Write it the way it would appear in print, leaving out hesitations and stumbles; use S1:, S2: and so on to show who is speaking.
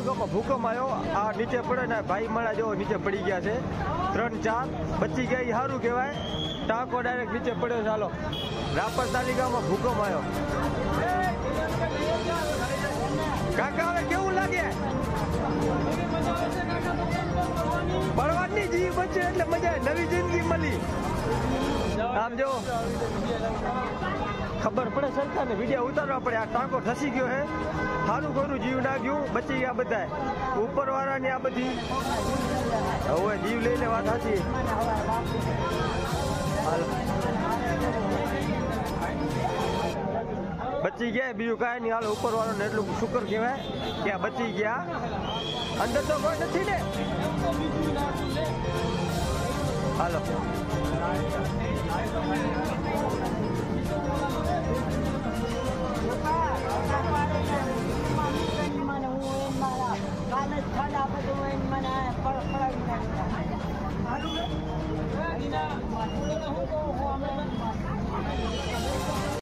S1: તાલુકામાં ભૂકંપ આવ્યો. આ નીચે પડે ને ભાઈ મળ્યા જેવો નીચે પડી ગયા છે. 3-4 બચી ગયા, સારું કહેવાય. ટાંકો ડાયરેક્ટ નીચે પડ્યો. ચાલો, રાપર તાલુકામાં ભૂકંપ આવ્યો. કાકા હવે કેવું લાગે? બળવાનની જીવ બચે એટલે મજા, નવી જિંદગી મળી. આમ જો ખબર પડે સરકારને, વિડીયો ઉતારવા પડે. આ ટાંકો ધસી ગયો છે, સારું કોઈનું જીવ ના ગયું, બચી ગયા બધા. ઉપરવાળાની આ બધી હવે જીવ લઈને વાત સાચી. બચી ગયા, બીજું કાંઈ નહીં. હાલ ઉપરવાળાને એટલું શુક્ર કહેવાય કે આ બચી ગયા. અંદર તો કોઈ નથી ને. હાલો,
S2: મને